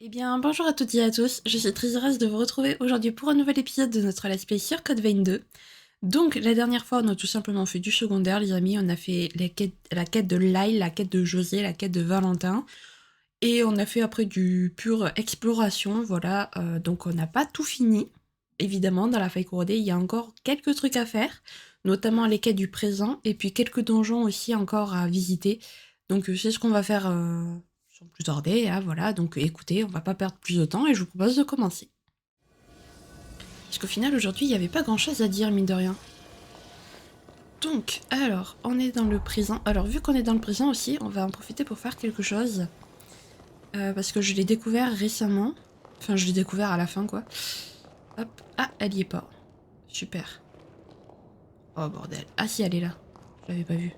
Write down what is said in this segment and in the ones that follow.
Eh bien, bonjour à toutes et à tous, je suis très heureuse de vous retrouver aujourd'hui pour un nouvel épisode de notre let's play sur Code Vein 2. Donc, la dernière fois, on a tout simplement fait du secondaire, les amis, on a fait la quête de Lyle, la quête de José, la quête de Valentin, et on a fait après du pur exploration, voilà, donc on n'a pas tout fini. Évidemment, dans la faille corrodée, il y a encore quelques trucs à faire, notamment les quêtes du présent, et puis quelques donjons aussi encore à visiter. Donc c'est ce qu'on va faire sans plus tarder, hein, voilà. Donc écoutez, on va pas perdre plus de temps et je vous propose de commencer. Parce qu'au final, aujourd'hui, il n'y avait pas grand-chose à dire, mine de rien. Donc, alors, on est dans le présent. Alors, vu qu'on est dans le présent aussi, on va en profiter pour faire quelque chose. Parce que je l'ai découvert récemment. Enfin, je l'ai découvert à la fin, quoi. Hop. Ah, elle y est pas. Super. Oh, bordel. Ah si, elle est là. Je l'avais pas vue.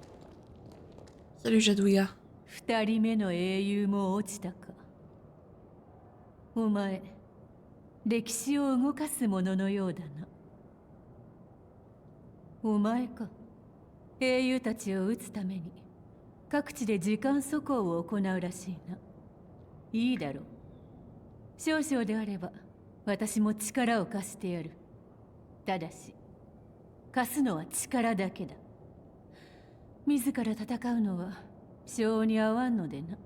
Salut, Jadwiga. 二人目の英雄も落ちたか。お前、歴史を動かすもののようだな。お前か。英雄たちを撃つために各地で時間速攻を行うらしいな。いいだろう。少々であれば私も力を貸してやる。ただし、貸すのは力だけだ。自ら戦うのは性に合わんのでな。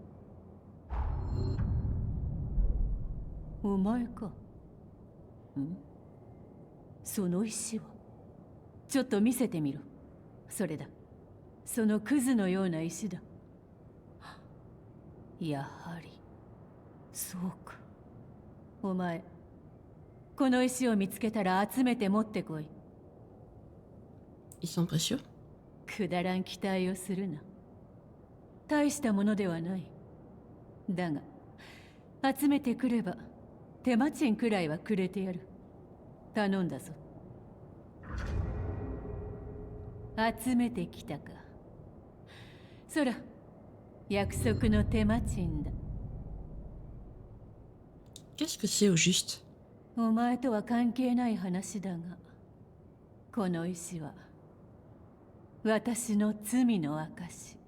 お前か。ん？その石はちょっと見せてみろ。それだ。そのクズのような石だ。やはりそうか。お前、この石を見つけたら集めて持ってこい。 Ils sont précieux. くだらん期待をするな。大したものではない。だが集めてくれば手間賃くらいはくれてやる。頼んだぞ。集めてきたか。そら、約束の手間賃だ。 Qu'est-ce que c'est au juste? お前とは関係ない話だが、この石は私の罪の証。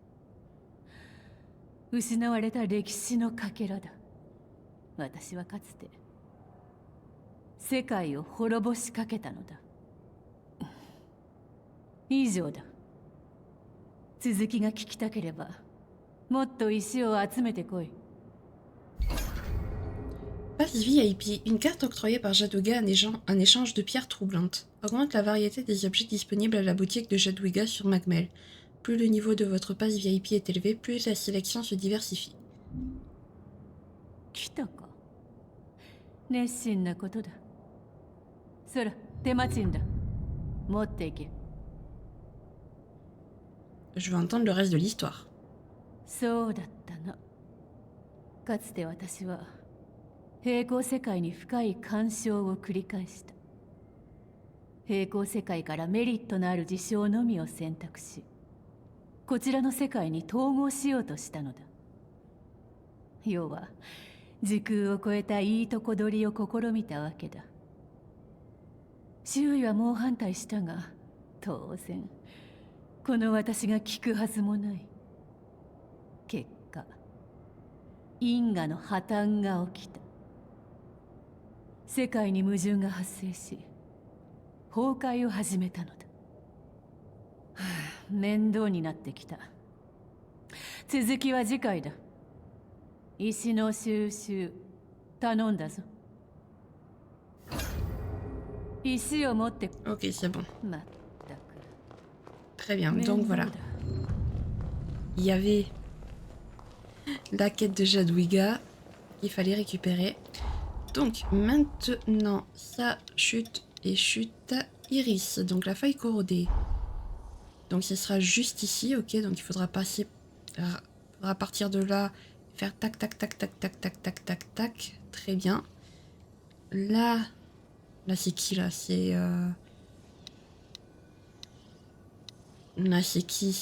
失われた歴史のかけらだ。私はかつて世界を滅ぼしかけたのだ。以上だ。続きが聞きたければもっと石を集めてこい。 Passe VIP, une carte octroyée par Jadwiga en échange de pierres troublantes. Augmente la variété des objets disponibles à la boutique de Jadwiga sur Magmel. Plus le niveau de votre passe VIP est élevé, plus la sélection se diversifie. 来たか。熱心なことだ。そら、手間賃だ。持っていけ。 Je veux entendre le reste de l'histoire. そうだったな。かつて私は平行世界に深い干渉を繰り返した。平行世界からメリットのある事象のみを選択し、こちらの世界に統合しようとしたのだ。要は時空を超えたいいとこ取りを試みたわけだ。周囲は猛反対したが、当然この私が聞くはずもない。結果、因果の破綻が起きた。世界に矛盾が発生し、崩壊を始めたのだ。はあ、面倒になってきた。続きは次回だ。石の収集頼んだぞ。石を持って。 Ok, c'est bon. まったく。 Très bien, donc voilà. Il y avait la quête de Jadwiga qu'il fallait récupérer. Donc maintenant, ça chute et chute Iris, donc la faille corrodée. Donc ce sera juste ici, ok, donc il faudra passer, faudra partir de là, faire tac tac tac tac tac tac tac tac tac, très bien. Là c'est qui là? C'est là c'est qui?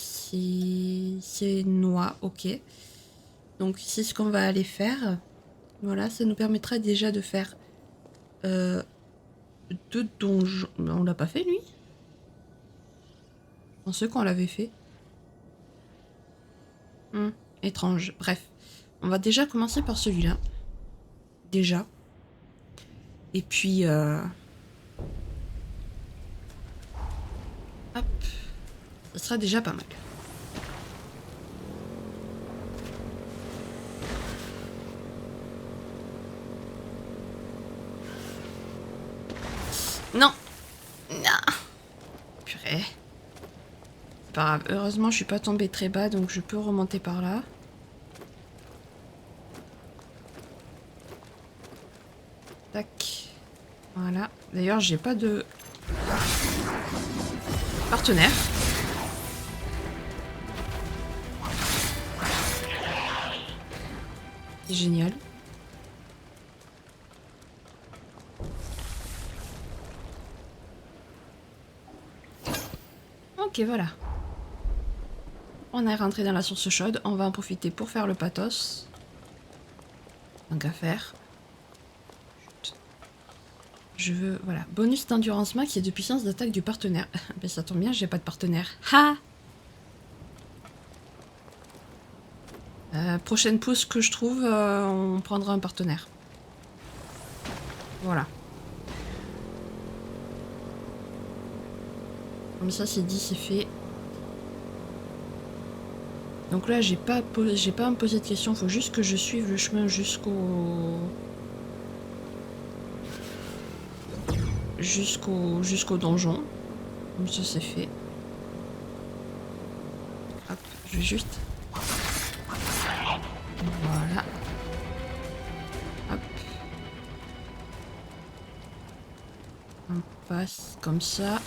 C'est Noix, ok. Donc c'est ce qu'on va aller faire. Voilà, ça nous permettra déjà de faire 2 donjons. On l'a pas fait lui? Je pensais qu'on l'avait fait. Étrange. Bref. On va déjà commencer par celui-là. déjà. Et puis... Hop. Ça sera déjà pas mal. Non. Non. Purée. C'est pas grave. Heureusement, je suis pas tombée très bas, donc je peux remonter par là. Tac. Voilà. D'ailleurs, j'ai pas de partenaire. C'est génial. Ok, voilà. On est rentré dans la source chaude. On va en profiter pour faire le pathos. Tant qu'à faire. Chut. Je veux... Voilà. Bonus d'endurance max et de puissance d'attaque du partenaire. Ben ça tombe bien, j'ai pas de partenaire. Ha! Prochaine pousse que je trouve, on prendra un partenaire. Voilà. Comme ça, c'est dit, c'est fait. Donc là, j'ai pas à me poser de questions. Faut juste que je suive le chemin jusqu'au donjon. Comme ça, c'est fait. Hop, je vais juste... Voilà. Hop. On passe comme ça.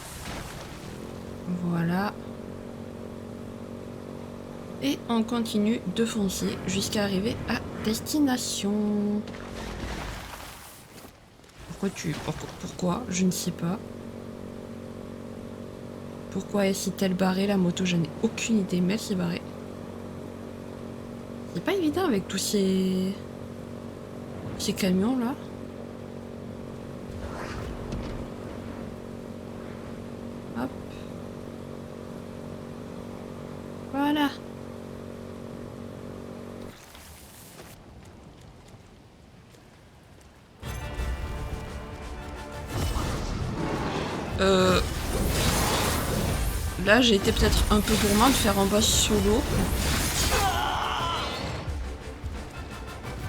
Voilà. Et on continue de foncer jusqu'à arriver à destination. Pourquoi je ne sais pas. Pourquoi est-elle barrée la moto? J'en ai aucune idée, mais elle s'est barrée. C'est pas évident avec tous ces camions là. Hop. Voilà. Là, j'ai été peut-être un peu gourmand de faire un boss solo.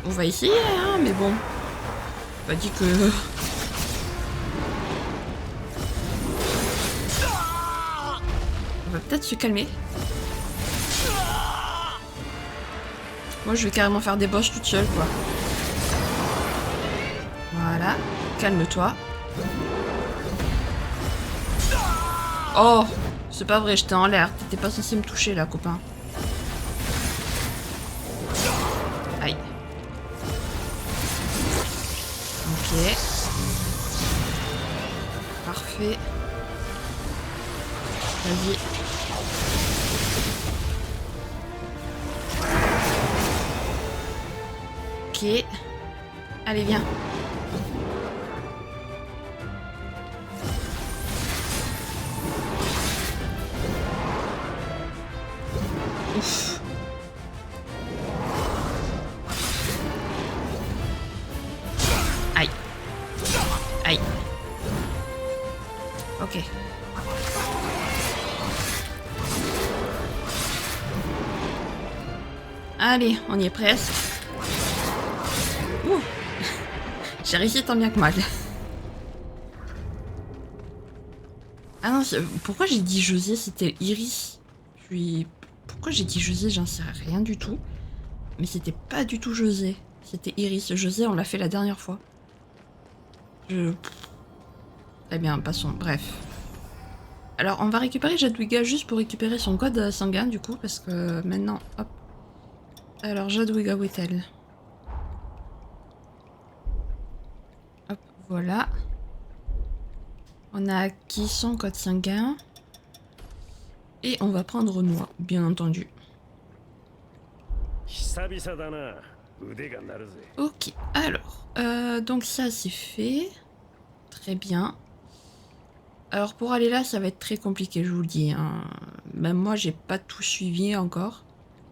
On va essayer, hein, mais bon. Pas dit que... On va peut-être se calmer. Moi, je vais carrément faire des boss toute seule, quoi. Voilà. Calme-toi. Oh! C'est pas vrai, j'étais en l'air. T'étais pas censé me toucher, là, copain. Aïe. Ok. Parfait. Vas-y. Ok. Allez, viens. Ouf. Aïe. Aïe. Ok. Allez, on y est presque. Ouh. J'ai réussi tant bien que mal. Ah non, pourquoi j'ai dit José? C'était Iris. Pourquoi j'ai dit José? J'en sais rien du tout. Mais c'était pas du tout José. C'était Iris. José, on l'a fait la dernière fois. Très bien, passons. Bref. Alors, on va récupérer Jadwiga juste pour récupérer son code sanguin, du coup, parce que maintenant... Hop. Alors, Jadwiga, où est-elle? Hop, voilà. On a acquis son code sanguin. Et on va prendre Noix, bien entendu. Ok, alors, donc ça c'est fait. Très bien. Alors pour aller là, ça va être très compliqué, je vous le dis. Hein. Même moi, j'ai pas tout suivi encore.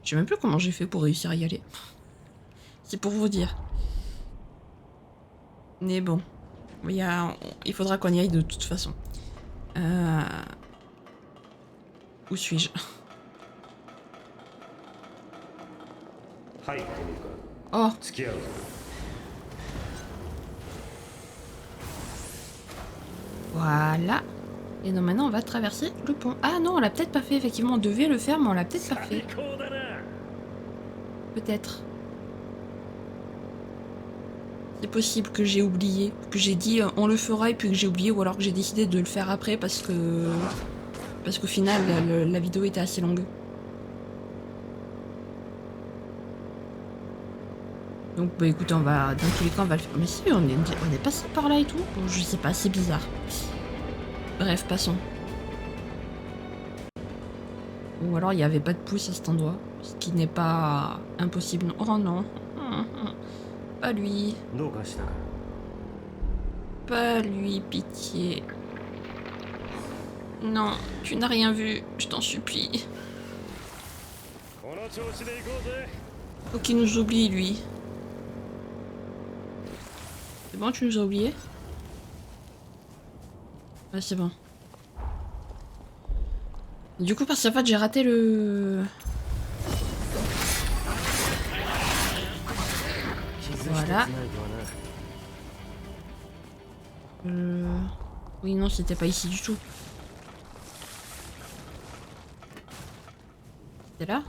Je sais même plus comment j'ai fait pour réussir à y aller. C'est pour vous dire. Mais bon, il faudra qu'on y aille de toute façon. Où suis-je? はいトミカ Oh, 付き合うぞ voilà. Et donc maintenant on va traverser le pont. Ah non, on l'a peut-être pas fait, effectivement. On devait le faire, mais on l'a peut-être pas 最 fait. 高だな Peut-être. C'est possible que j'ai oublié. Que j'ai dit on le fera et puis que j'ai oublié. Ou alors que j'ai décidé de le faire après parce que... Parce qu'au final, la vidéo était assez longue. Donc bah écoutez, on va... Dans tous les cas, on va le faire. Mais si, on est passé par là et tout. Bon, je sais pas, c'est bizarre. Bref, passons. Ou alors il n'y avait pas de pouce à cet endroit. Ce qui n'est pas impossible. Oh non. Pas lui. どうかしたか Pas lui, pitié. Non, tu n'as rien vu, je t'en supplie. この調子で行こうぜ Faut qu'il nous oublie, lui. C'est bon, tu nous as oubliés? Ouais, c'est bon. Du coup, parce qu'en fait, j'ai raté le... Voilà. Oui, non, c'était pas ici du tout. C'était là?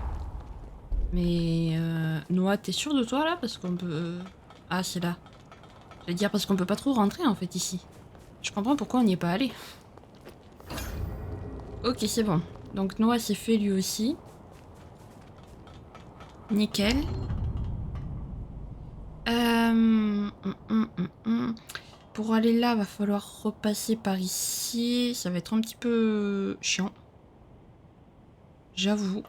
Mais... Noah, t'es sûr de toi, là? Parce qu'on peut... Ah, c'est là. Je vais dire parce qu'on peut pas trop rentrer, en fait, ici. Je comprends pourquoi on n'y est pas allé. Ok, c'est bon. Donc Noah s'est fait lui aussi. Nickel. Pour aller là, va falloir repasser par ici. Ça va être un petit peu chiant. J'avoue.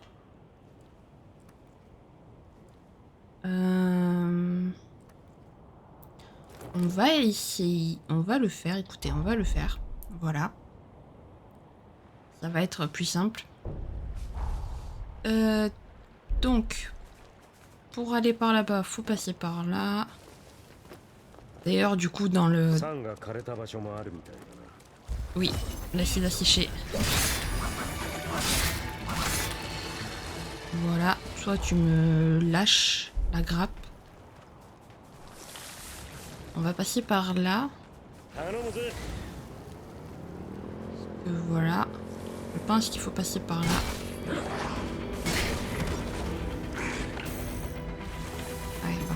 On va essayer. On va le faire. Écoutez, on va le faire. Voilà. Ça va être plus simple. Donc, pour aller par là-bas, faut passer par là. D'ailleurs, du coup, dans le... サンが枯れた場所もあるみたいだな Oui, l'acide a séché. Voilà, toi tu me lâches la grappe. On va passer par là. 頼むぜ Voilà. Je pense qu'il faut passer par là. Allez, va.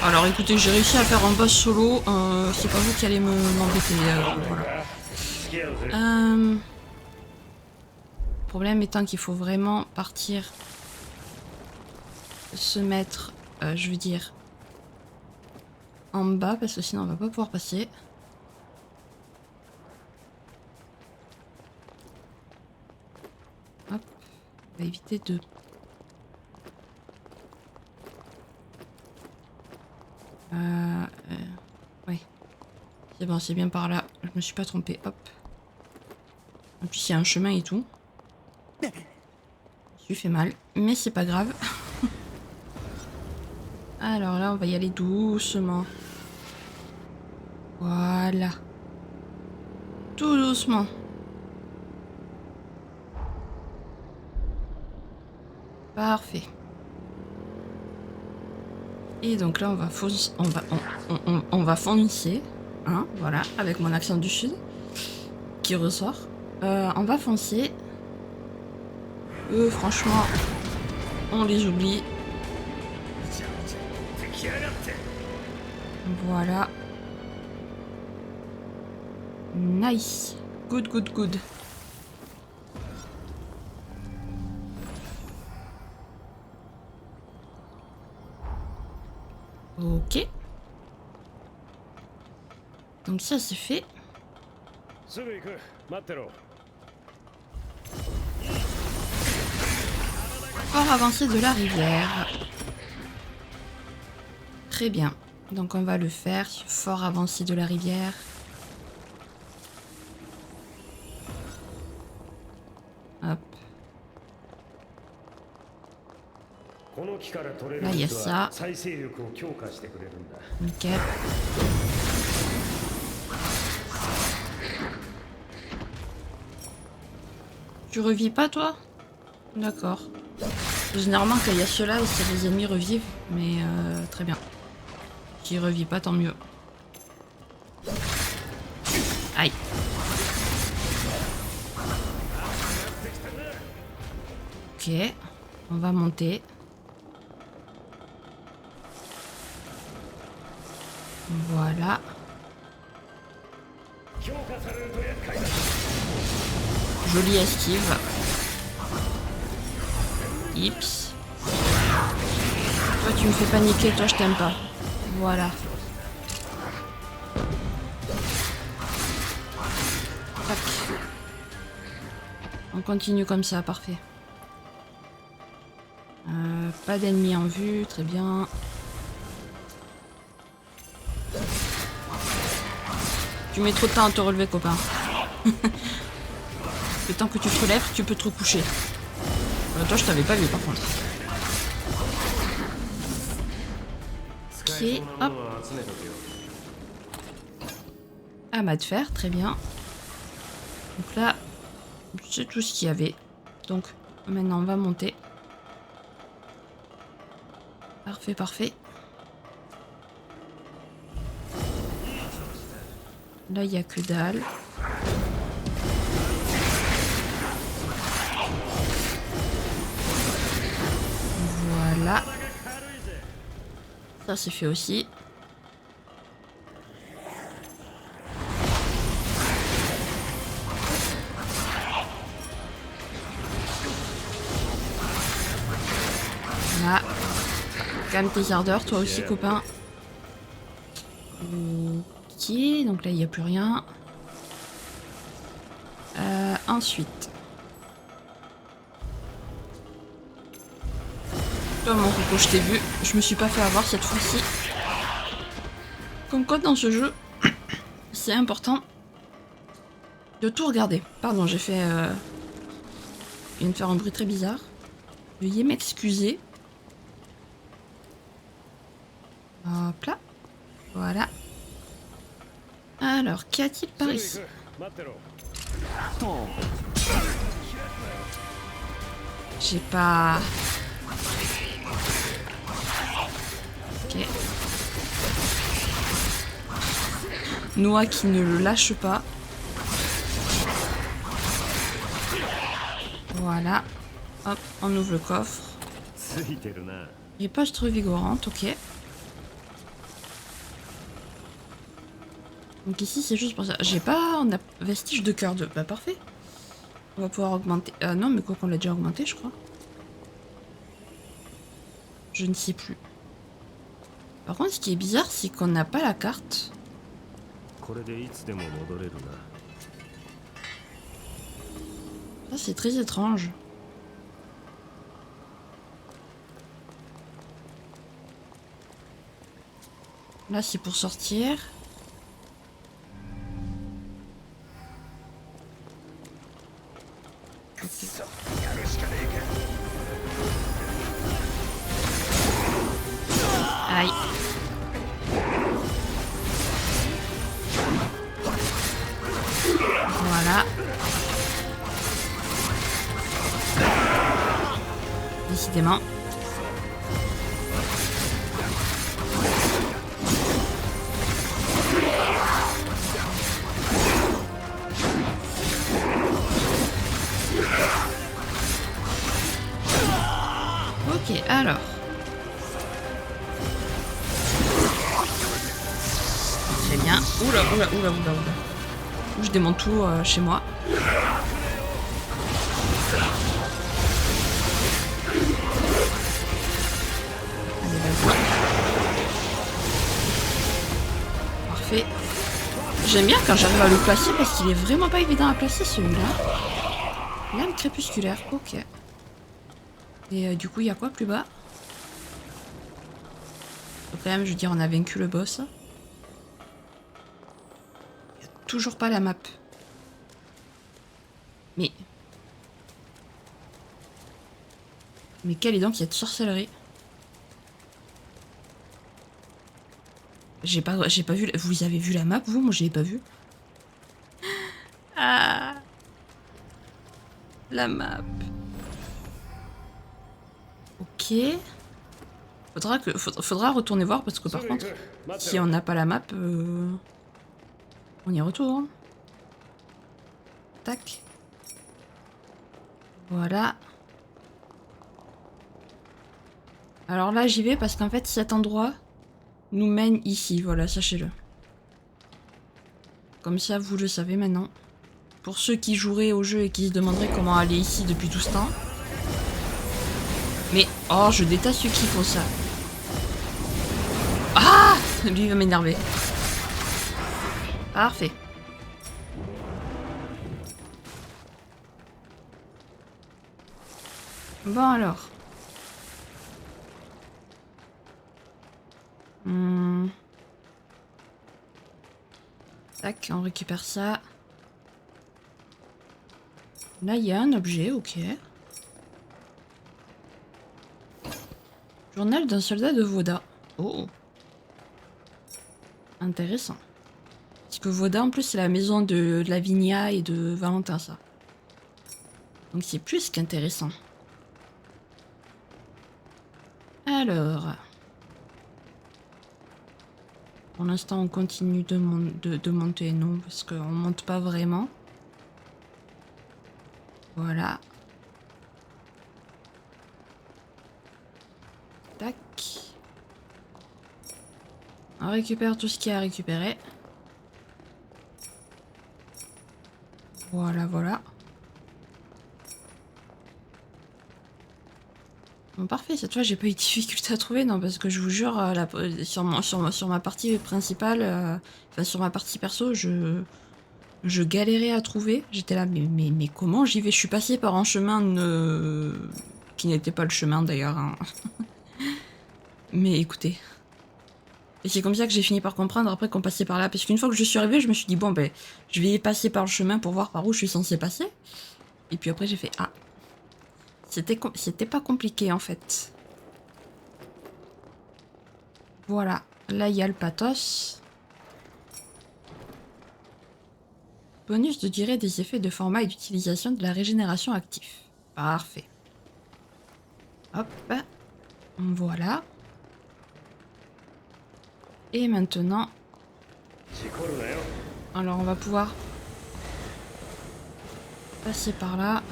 Alors écoutez, j'ai réussi à faire un boss solo. C'est pas vous qui allez m'embêter. Voilà. 付き合うぜ Le problème étant qu'il faut vraiment partir, se mettre, je veux dire, en bas parce que sinon on va pas pouvoir passer. Hop, on va éviter de... ouais, c'est bon, c'est bien par là. Je me suis pas trompée. Hop. En plus, il y a un chemin et tout. Je me suis fait mal, mais c'est pas grave. Alors là, on va y aller doucement. Voilà. Tout doucement. Parfait. Et donc là, on va foncer, on va foncer, hein, voilà, avec mon accent du sud qui ressort. On va foncer. Franchement, on les oublie. 敵やがって Voilà. Nice. Good, good, good. Ok. Donc ça c'est fait. すぐ行く待ってろ Fort avancé de la rivière. Très bien. Donc on va le faire. Fort avancé de la rivière. Hop. この機から取れる Là, il y a 水 ça. は再生力を強化してくれるんだ。 Nickel. Tu revis pas, toi? D'accord. Généralement, quand il y a ceux-là, c'est les ennemis revivent, mais très bien. Qui revit pas, tant mieux. Aïe. Ok, on va monter. Voilà. Jolie esquive. Ips. Toi tu me fais paniquer, toi je t'aime pas. Voilà. Tac. On continue comme ça, parfait. Pas d'ennemis en vue, très bien. Tu mets trop de temps à te relever, copain. Le temps que tu te relèves, tu peux te recoucher. Toi, je t'avais pas vu, par contre. Ok, hop. Amas de fer, très bien. Donc là, c'est tout ce qu'il y avait. Donc, maintenant, on va monter. Parfait, parfait. Là, il n'y a que dalle. Voilà. Ça, c'est fait aussi. Là. Calme tes ardeurs, toi aussi, copain. Ok, donc là, il n'y a plus rien. Ensuite. Toi, mon coco, je t'ai vu. Je me suis pas fait avoir cette fois-ci. Comme quoi, dans ce jeu, c'est important de tout regarder. Pardon, j'ai fait... Il vient de faire un bruit très bizarre. Veuillez m'excuser. Hop là. Voilà. Alors, qu'y a-t-il par ici? J'ai pas... Ok. Noah qui ne le lâche pas. Voilà. Hop, on ouvre le coffre. Riposte revigorante, ok. Donc ici c'est juste pour ça. J'ai pas... On a vestige de cœur 2. Bah parfait. On va pouvoir augmenter... Ah non mais quoi qu'on l'a déjà augmenté je crois. Je ne sais plus. Par contre ce qui est bizarre c'est qu'on n'a pas la carte. Ça c'est très étrange. Là c'est pour sortir. Aïe. Voilà. Décidément. Ok, alors. Très bien. Oula, oula, oula, oula, oula. Je démonte tout chez moi. Allez, vas-y. Parfait. J'aime bien quand j'arrive à le placer parce qu'il est vraiment pas évident à placer celui-là. Lame crépusculaire, ok. Et du coup, il y a quoi plus bas? Donc, quand même, je veux dire, on a vaincu le boss. Il n'y a toujours pas la map. Mais quelle est donc cette sorcellerie? J'ai pas vu... Vous avez vu la map, vous? Moi, je l'ai pas vue. Ah, la map. Ok. Faudra retourner voir parce que par contre, si on n'a pas la map, on y retourne. Tac. Voilà. Alors là, j'y vais parce qu'en fait, cet endroit nous mène ici. Voilà, sachez-le. Comme ça, vous le savez maintenant. Pour ceux qui joueraient au jeu et qui se demanderaient comment aller ici depuis tout ce temps. Mais, oh, je déteste ceux qui font ça. Ah! Lui, il va m'énerver. Parfait. Bon alors. Tac, on récupère ça. Là, il y a un objet, ok. Journal d'un soldat de Voda. Oh. Intéressant. Parce que Voda, en plus, c'est la maison de Lavinia et de Valentin, ça. Donc c'est plus qu'intéressant. Alors... Pour l'instant, on continue de monter, non, parce qu'on monte pas vraiment. Voilà. Tac. On récupère tout ce qu'il y a à récupérer. Voilà, voilà. Bon, parfait, cette fois j'ai pas eu de difficulté à trouver, non, parce que je vous jure, sur ma partie principale, enfin sur ma partie perso, je galérais à trouver. J'étais là, mais comment j'y vais? Je suis passée par un chemin qui n'était pas le chemin d'ailleurs. Hein. Mais écoutez. Et c'est comme ça que j'ai fini par comprendre après qu'on passait par là. Parce qu'une fois que je suis arrivée, je me suis dit, bon ben, je vais passer par le chemin pour voir par où je suis censée passer. Et puis après j'ai fait, ah. C'était pas compliqué en fait. Voilà, là il y a le pathos. Bonus de durée des effets de format et d'utilisation de la régénération actif. Parfait. Hop, voilà. Et maintenant... Alors on va pouvoir passer par là.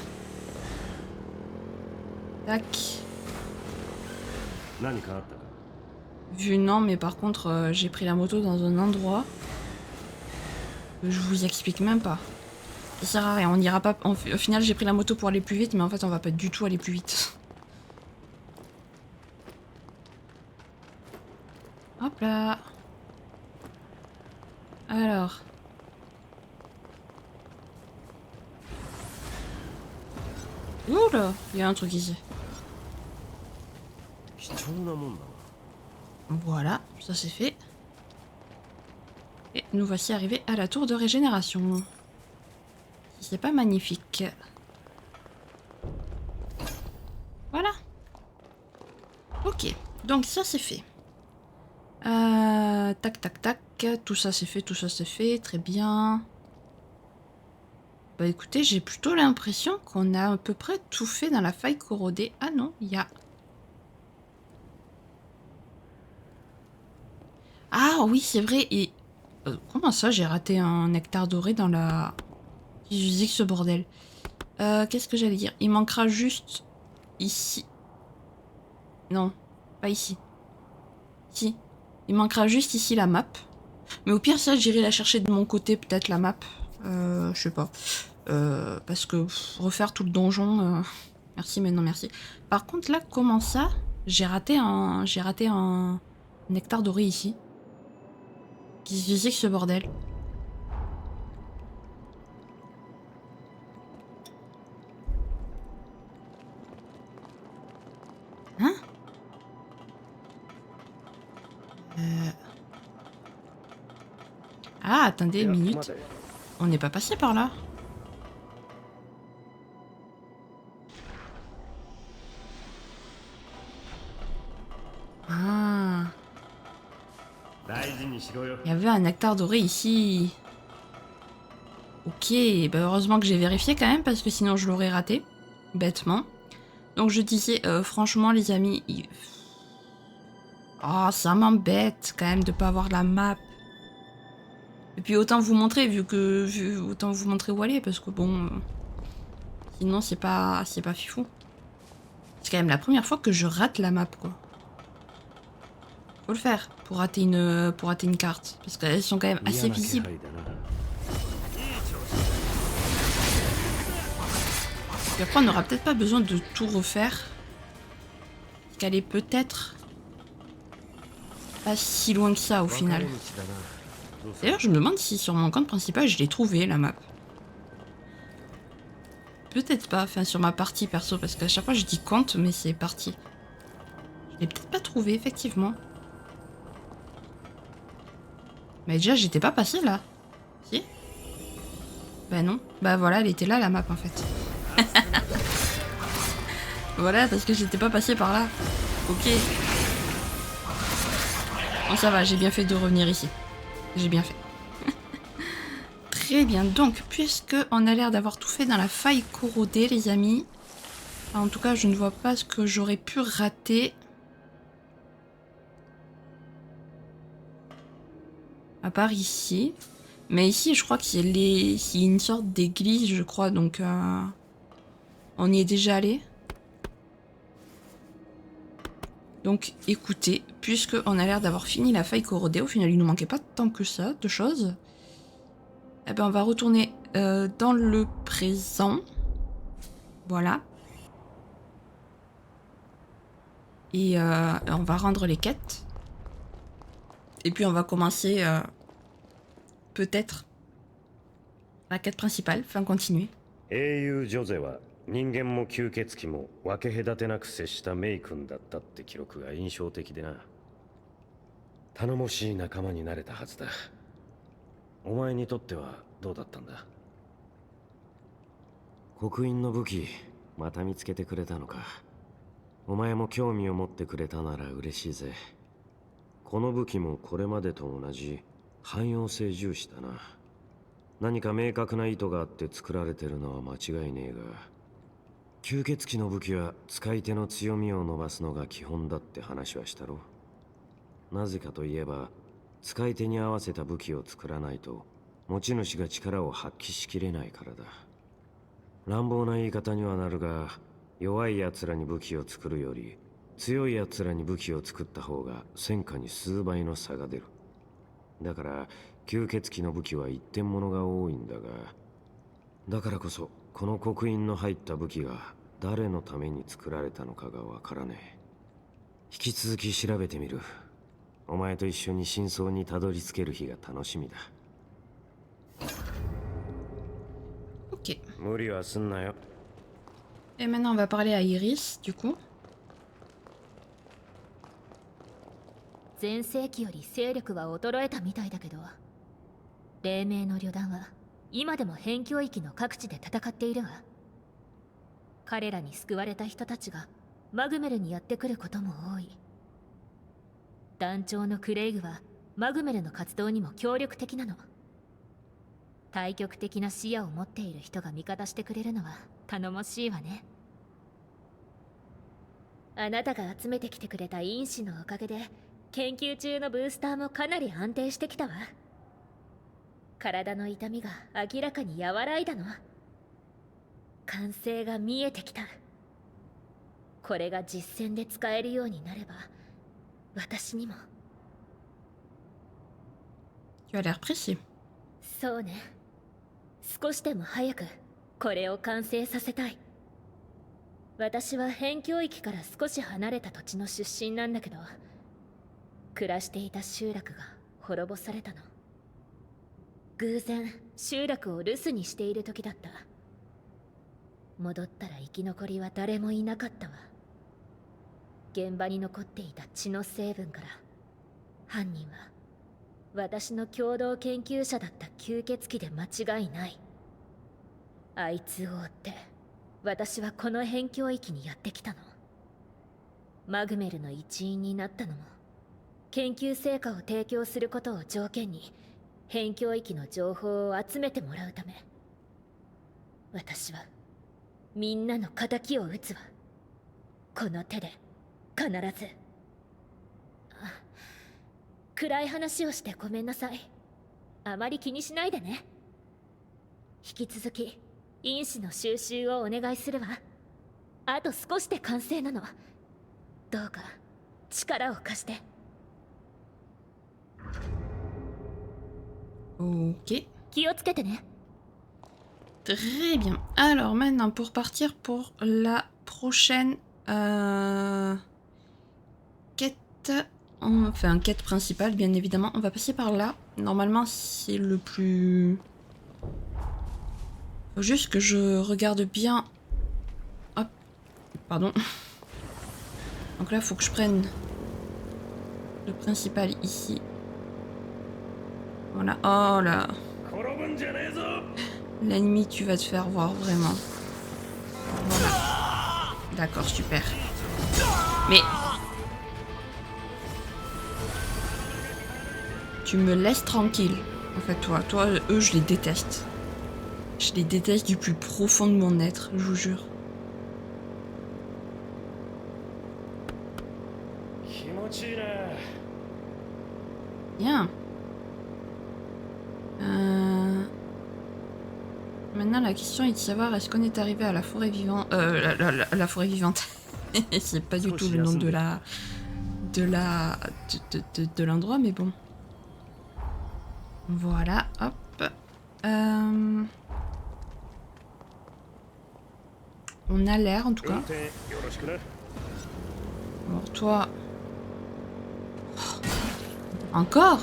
Tac. Vu non, mais par contre j'ai pris la moto dans un endroit que je vous explique même pas. Ça sert à rien, on n'ira pas... Au final j'ai pris la moto pour aller plus vite, mais en fait on va pas du tout aller plus vite. Hop là. Alors. Oula, il y a un truc ici. Voilà, ça c'est fait. Et nous voici arrivés à la tour de régénération. C'est pas magnifique. Voilà. Ok, donc ça c'est fait. Tac, tac, tac. Tout ça c'est fait, tout ça c'est fait. Très bien. Bah écoutez, j'ai plutôt l'impression qu'on a à peu près tout fait dans la faille corrodée. Ah non, il y a... Ah oui, c'est vrai. Et comment ça, j'ai raté un nectar doré dans la... Je dis que ce bordel. Qu'est-ce que j'allais dire? Il manquera juste... Ici. Non, pas ici. Si. Il manquera juste ici la map. Mais au pire, ça, j'irai la chercher de mon côté, peut-être la map. Je sais pas. Parce que refaire tout le donjon... Merci, mais non merci. Par contre, là, comment ça? J'ai raté un nectar doré ici. Qu'est-ce que c'est que ce bordel? Hein? Ah, attendez une minute. On n'est pas passé par là. Ah. 大事にしろよ。 Il y avait un nectar doré ici. Ok, bah heureusement que j'ai vérifié quand même parce que sinon je l'aurais raté. Bêtement. Donc je disais, franchement les amis... Oh, ça m'embête quand même de pas avoir la map. Et puis autant vous montrer autant vous montrer où aller parce que bon... sinon c'est pas fifou. C'est quand même la première fois que je rate la map quoi. Faut le faire pour rater une carte. Parce qu'elles sont quand même assez visibles. Et après on n'aura peut-être pas besoin de tout refaire. Parce qu'elle est peut-être pas si loin que ça au final. D'ailleurs je me demande si sur mon compte principal je l'ai trouvé la map. Peut-être pas, enfin sur ma partie perso, parce qu'à chaque fois je dis compte mais c'est partie. Je l'ai peut-être pas trouvé effectivement. Mais déjà j'étais pas passée là. Si? Bah non. Bah voilà, elle était là la map en fait. Voilà, parce que j'étais pas passée par là. Ok. Bon ça va, j'ai bien fait de revenir ici. J'ai bien fait. Très bien, donc puisque on a l'air d'avoir tout fait dans la faille corrodée les amis. En tout cas je ne vois pas ce que j'aurais pu rater. À part ici. Mais ici je crois qu'il y a une sorte d'église je crois, donc on y est déjà allé. Donc écoutez, puisque on a l'air d'avoir fini la faille corrodée, au final il nous manquait pas tant que ça de choses. Eh ben on va retourner dans le présent. Voilà. Et on va rendre les quêtes. Et puis on va commencer peut-être la quête principale, enfin continuer. 英雄ジョゼは人間も吸血鬼も分け隔てなく接したメイ君だったって記録が印象的でな。頼もしい仲間になれたはずだ。お前にとってはどうだったんだ？刻印の武器また見つけてくれたのか。お前も興味を持ってくれたなら嬉しいぜ。この武器もこれまでと同じ汎用性重視だな。何か明確な意図があって作られてるのは間違いねえが、吸血鬼の武器は使い手の強みを伸ばすのが基本だって話はしたろ。なぜかといえば、使い手に合わせた武器を作らないと持ち主が力を発揮しきれないからだ。乱暴な言い方にはなるが、弱い奴らに武器を作るより強い奴らに武器を作った方が戦果に数倍の差が出る。だから吸血鬼の武器は一点物が多いんだが、だからこそこの刻印の入った武器が誰のために作られたのかがわからねえ。引き続き調べてみる。お前と一緒に真相にたどり着ける日が楽しみだ。Ok. 無理はすんなよ。 Et maintenant on va parler à Iris du coup. 前世紀より勢力は衰えたみたいだけど、黎明の旅団は今でも辺境域の各地で戦っているわ。彼らに救われた人たちがマグメルにやってくることも多い。団長のクレイグはマグメルの活動にも協力的なの。対極的な視野を持っている人が味方してくれるのは頼もしいわね。あなたが集めてきてくれた因子のおかげで研究中のブースターもかなり安定してきたわ。体の痛みが明らかに和らいだの。完成が見えてきた。これが実戦で使えるようになれば私にも。Tu as l'air pressé. そうね。少しでも早くこれを完成させたい。私は辺境域から少し離れた土地の出身なんだけど、暮らしていた集落が滅ぼされたの。偶然集落を留守にしている時だった。戻ったら生き残りは誰もいなかったわ。現場に残っていた血の成分から犯人は私の共同研究者だった吸血鬼で間違いない。あいつを追って私はこの辺境域にやってきたの。マグメルの一員になったのも研究成果を提供することを条件に辺境域の情報を集めてもらうため、私はみんなの仇を討つわ。この手で必ず。暗い話をしてごめんなさい。あまり気にしないでね。引き続き因子の収集をお願いするわ。あと少しで完成なの。どうか力を貸して。Ok. 気をつけてね。 Très bien. Alors maintenant, pour partir pour la prochaine quête, enfin quête principale, bien évidemment, on va passer par là. Normalement, c'est le plus... Faut juste que je regarde bien... Hop, pardon. Donc là, faut que je prenne le principal ici. Voilà. Oh là. L'ennemi, tu vas te faire voir vraiment. Voilà. D'accord, super. Mais... Tu me laisses tranquille. En fait, toi, eux, je les déteste. Je les déteste du plus profond de mon être, je vous jure. Bien. Maintenant, la question est de savoir est-ce qu'on est arrivé à la forêt vivante. La forêt vivante. C'est pas du tout le nom de la... de l'endroit, mais bon. Voilà, hop. On a l'air, en tout cas. Bon, toi... Encore?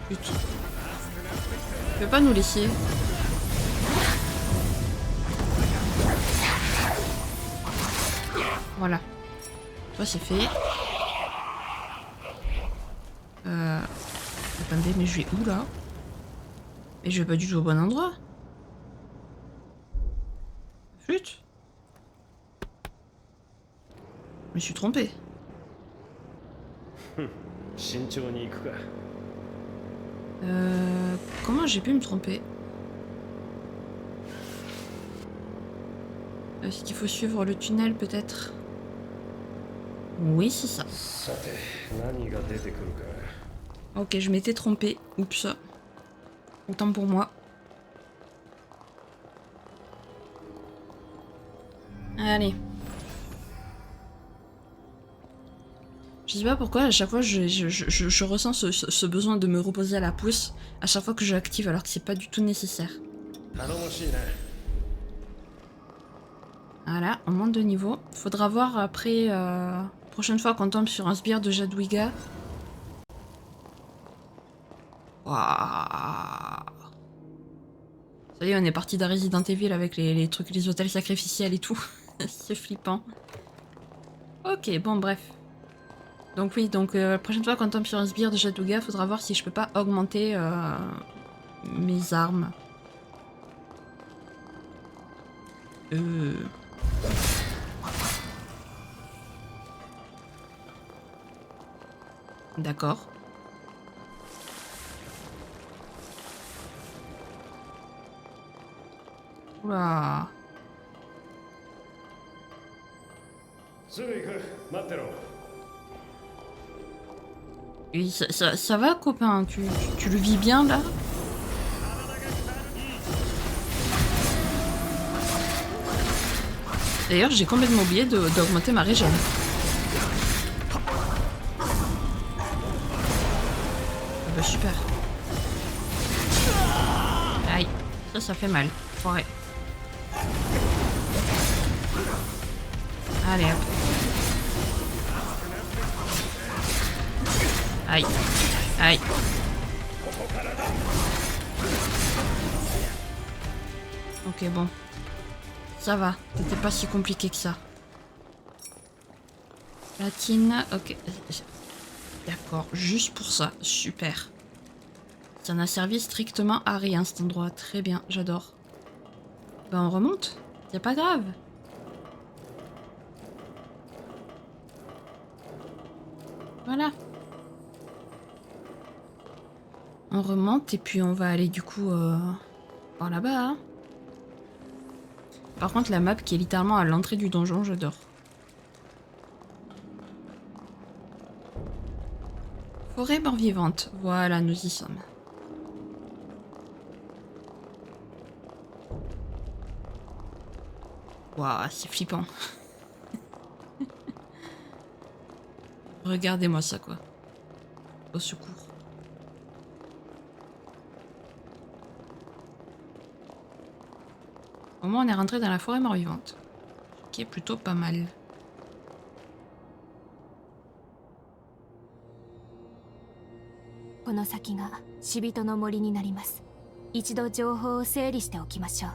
Putain. Tu peux pas nous laisser? Voilà. Toi, c'est fait. Attendez, mais je vais où, là? Et je vais pas du tout au bon endroit. Flûte? Je me suis trompée. Comment j'ai pu me tromper? Est-ce qu'il faut suivre le tunnel, peut-être? Oui, c'est ça. Ok, je m'étais trompée. Oups. Autant pour moi. Allez. Je sais pas pourquoi, à chaque fois, je ressens ce besoin de me reposer à la pousse à chaque fois que je l'active, alors que c'est pas du tout nécessaire. Voilà, on monte de niveau. Faudra voir après, prochaine fois qu'on tombe sur un sbire de Jadwiga. Waouh. Ça y est, on est parti d'un Resident Evil avec les trucs, les hôtels sacrificiels et tout. C'est flippant. Ok, bon, bref. Donc oui, donc la prochaine fois qu'on tombe sur un sbire de Jadwiga, faudra voir si je peux pas augmenter mes armes. D'accord. Oula. Et ça va, copain? Tu le vis bien, là? D'ailleurs, j'ai complètement oublié d'augmenter ma régène. Ah bah super. Aïe, ça fait mal. Foiré. Allez, hop. Aïe. Aïe. Ok, bon. Ça va. C'était pas si compliqué que ça. Platine. Ok. D'accord. Juste pour ça. Super. Ça n'a servi strictement à rien cet endroit. Très bien. J'adore. Ben on remonte. C'est pas grave. Voilà. On remonte et puis on va aller du coup par là-bas. Hein. Par contre, la map qui est littéralement à l'entrée du donjon, j'adore. Forêt mort-vivante. Voilà, nous y sommes. Waouh, c'est flippant. Regardez-moi ça, quoi. Au secours. Au moins, on est rentré dans la forêt mort-vivante. Ce qui est plutôt pas mal.この先が死人の森になります。一度情報を整理しておきましょう。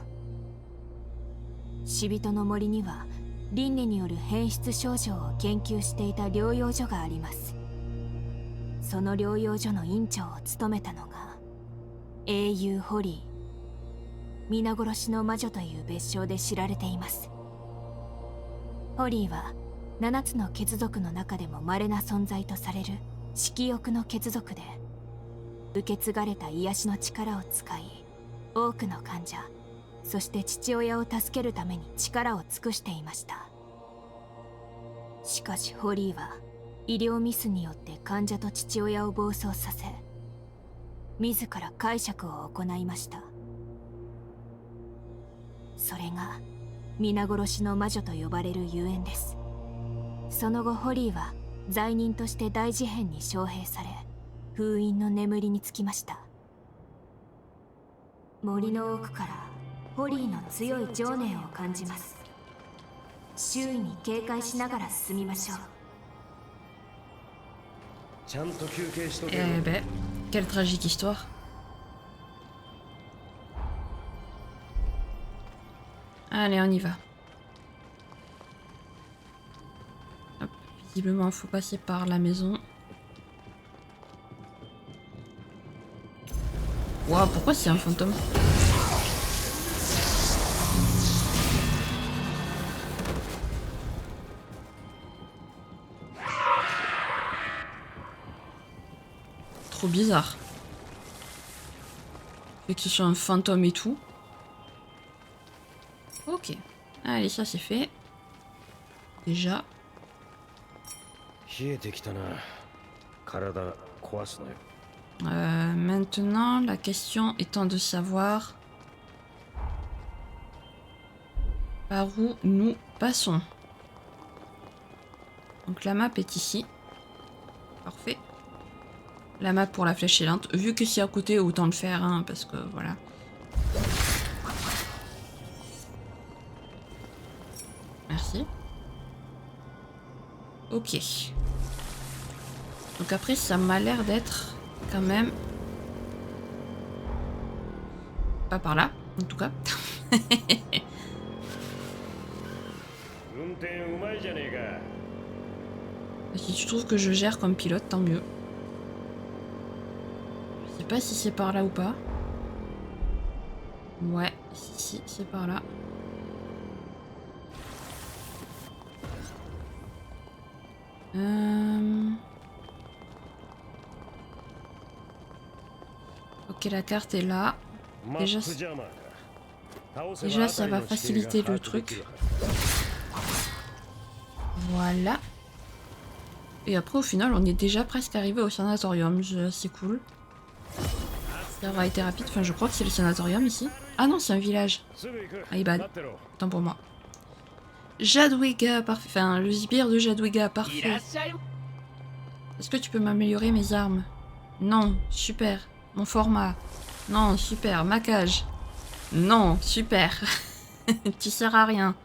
死人の森には輪廻による変質症状を研究していた療養所があります。その療養所の院長を務めたのが英雄ホリー、皆殺しの魔女という別称で知られています。ホリーは7つの血族の中でも稀な存在とされる色欲の血族で、受け継がれた癒しの力を使い、多くの患者、そして父親を助けるために力を尽くしていました。しかしホリーは医療ミスによって患者と父親を暴走させ、自ら解釈を行いました。それが皆殺しの魔女と呼ばれるゆえんです。その後ホリーは罪人として大事変に招聘され、封印の眠りにつきました。森の奥からホリーの強い情念を感じます。周囲に警戒しながら進みましょう。ちゃんと休憩しとけ。Eh ben, quelle tragique histoire. Allez, on y va. Hop, visiblement, il faut passer par la maison. Waouh, pourquoi c'est un fantôme? Trop bizarre. Fait que ce soit un fantôme et tout. Ok. Allez, ça c'est fait. Déjà. Maintenant, la question étant de savoir par où nous passons. Donc la map est ici. Parfait. La map pour la flèche est lente. Vu que c'est à côté, autant le faire, hein, parce que voilà. Merci. Ok. Donc après, ça m'a l'air d'être quand même... Pas par là, en tout cas. Si tu trouves que je gère comme pilote, tant mieux. Je sais pas si c'est par là ou pas. Ouais, si, c'est par là. Ok, la carte est là. Déjà, ça va faciliter le truc. Voilà. Et après, au final, on est déjà presque arrivé au sanatorium. C'est cool. Ça aura été rapide. Enfin, je crois que c'est le sanatorium ici. Ah non, c'est un village. Ah, bad. Tant pour moi. Jadwiga, parfait. Enfin, le sbire de Jadwiga, parfait. Est-ce que tu peux m'améliorer mes armes? Non, super. Mon format. Non, super. Ma cage. Non, super. Tu sers à rien.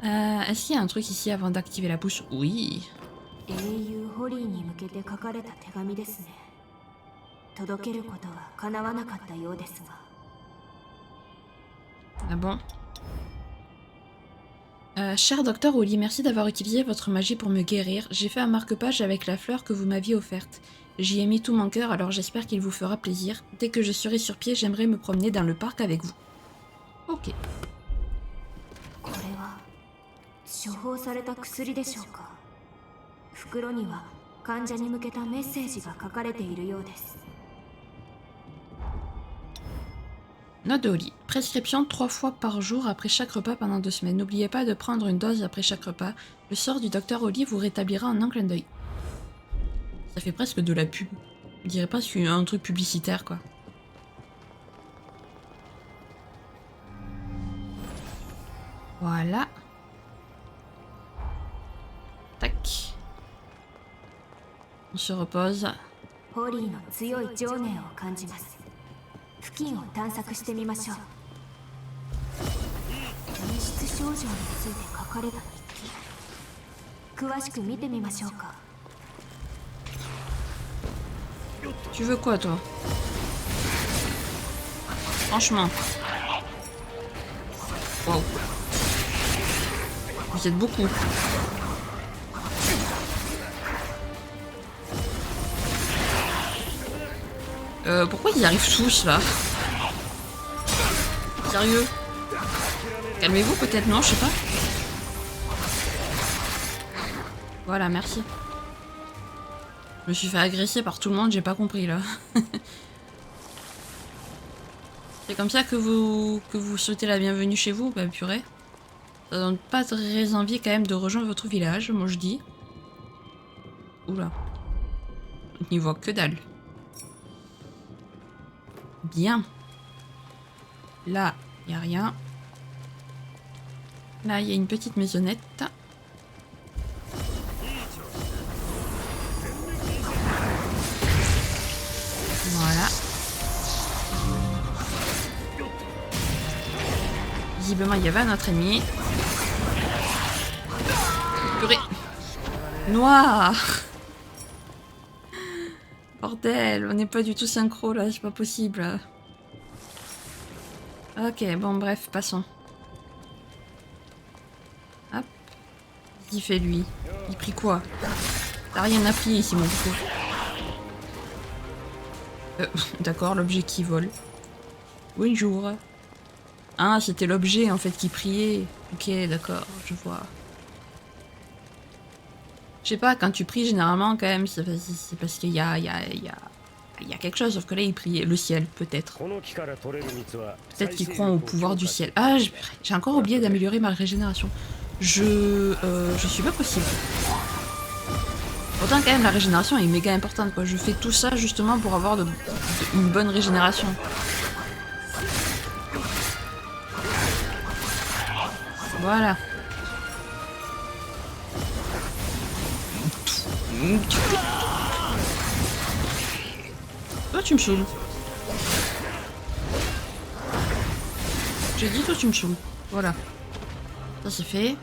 Est-ce qu'il y a un truc ici avant d'activer la bouche? Oui. Ah bon? Cher docteur Oli, merci d'avoir utilisé votre magie pour me guérir. J'ai fait un marque-page avec la fleur que vous m'aviez offerte. J'y ai mis tout mon cœur, alors j'espère qu'il vous fera plaisir. Dès que je serai sur pied, j'aimerais me promener dans le parc avec vous. Ok. 患者に向けたメッセージが書かれているようです。 Note de Oli. Prescription 3 fois par jour après chaque repas pendant 2 semaines. N'oubliez pas de prendre une dose après chaque repas. Le sort du docteur Oli vous rétablira en un clin d'œil. Ça fait presque de la pub. Je dirais presque un truc publicitaire, quoi. Voilà. Tac. On se repose. ホリーの強い情念を感じます。付近を探索してみましょう。変質症状について書かれた日記。詳しく見てみましょうか。 Tu veux quoi, toi? Franchement. Waouh. Vous êtes beaucoup. Pourquoi ils arrivent tous, là? Sérieux? Calmez-vous, peut-être, non? Je sais pas. Voilà, merci. Je me suis fait agresser par tout le monde, j'ai pas compris là. C'est comme ça que vous souhaitez la bienvenue chez vous? Bah purée. Ça donne pas très envie quand même de rejoindre votre village, moi je dis. Oula. On n'y voit que dalle. Bien. Là, y a rien. Là, il y a une petite maisonnette. Voilà. Visiblement, il y avait un autre ennemi. Purée. Noir. Bordel, on n'est pas du tout synchro là, c'est pas possible. Ok, bon bref, passons. Hop. Qu'est-ce qu'il fait lui? Il prie quoi? T'as rien appris ici mon coup. D'accord, l'objet qui vole. Bonjour. Ah, c'était l'objet en fait qui priait. Ok, d'accord, je vois. Je sais pas, quand tu pries généralement quand même, c'est parce qu'il y a quelque chose, sauf que là il priait le ciel, peut-être. Peut-être qu'ils croient au pouvoir du ciel. Ah, j'ai encore oublié d'améliorer ma régénération. Je suis pas possible. Pourtant quand même la régénération est méga importante quoi. Je fais tout ça justement pour avoir une bonne régénération. Voilà. Toi tu me saoules. J'ai dit toi tu me saoules. Voilà. Ça c'est fait.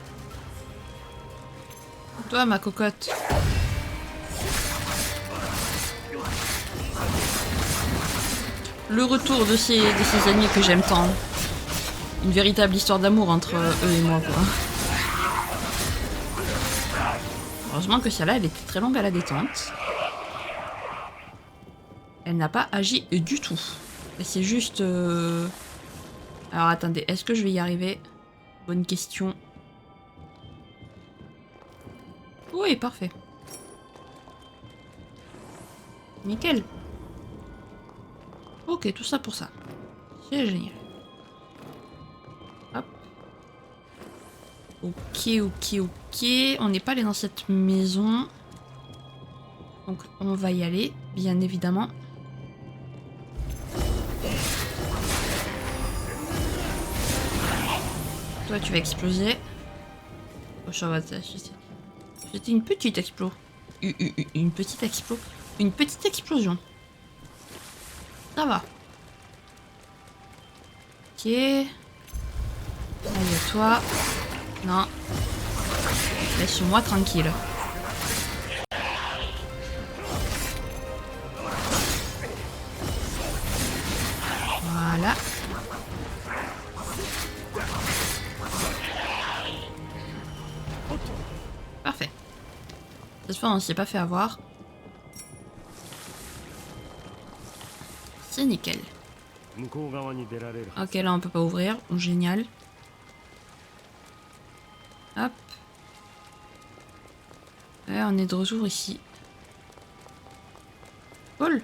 Toi ma cocotte. Le retour de ces ennemis que j'aime tant. Une véritable histoire d'amour entre eux et moi, quoi. Heureusement que celle-là, elle était très longue à la détente. Elle n'a pas agi du tout. Et c'est juste... Alors attendez, est-ce que je vais y arriver? Bonne question. Oui, parfait. Nickel. Ok, tout ça pour ça. C'est génial. Hop. Ok, ok, ok. On n'est pas allé dans cette maison. Donc on va y aller, bien évidemment. Toi tu vas exploser. Oh, ça va, c'était une petite explosion. Une petite explosion. Une petite explosion. Ça va. Ok. Allez, toi. Non. Laisse-moi tranquille. Voilà. Parfait. Cette fois, on s'est pas fait avoir. C'est nickel. Ok, là on peut pas ouvrir. Génial. Hop. Ouais, on est de retour ici. Cool.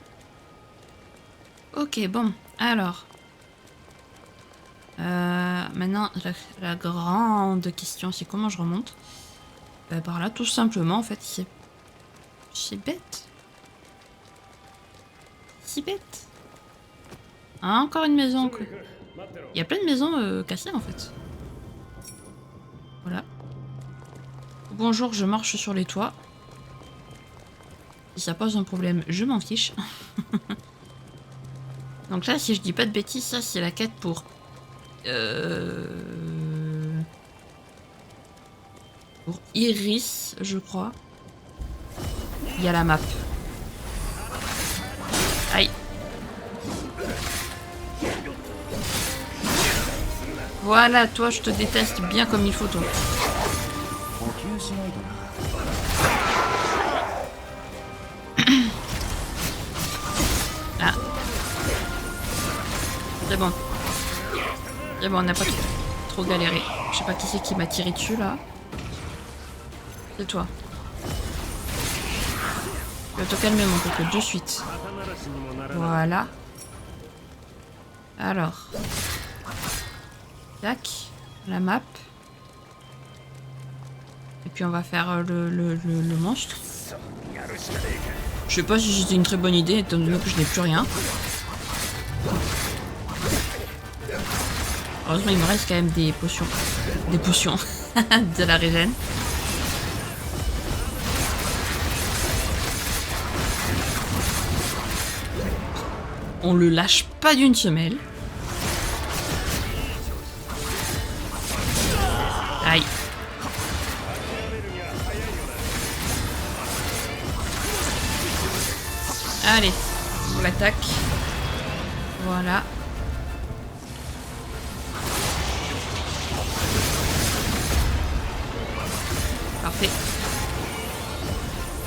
Ok, bon, alors. Maintenant, la grande question, c'est comment je remonte? Par là, tout simplement, en fait, c'est bête. Si bête. Ah, encore une maison. Il y a plein de maisons cassées, en fait. Voilà. Bonjour, je marche sur les toits. Si ça pose un problème, je m'en fiche. Donc là, si je dis pas de bêtises, ça, c'est la quête pour... Pour Iris, je crois. Il y a la map. Aïe. Voilà, toi, je te déteste bien comme il faut, toi. Ah. C'est bon. C'est bon, on n'a pas trop galéré. Je sais pas qui c'est qui m'a tiré dessus, là. C'est toi. Je vais te calmer, mon coco, de suite. Voilà. Alors. Tac. La map. Et puis on va faire le monstre. Je sais pas si c'était une très bonne idée, étant donné que je n'ai plus rien. Heureusement, il me reste quand même des potions. Des potions. De la régène. On le lâche pas d'une semelle. Aïe. Allez, on l'attaque. Voilà. Parfait.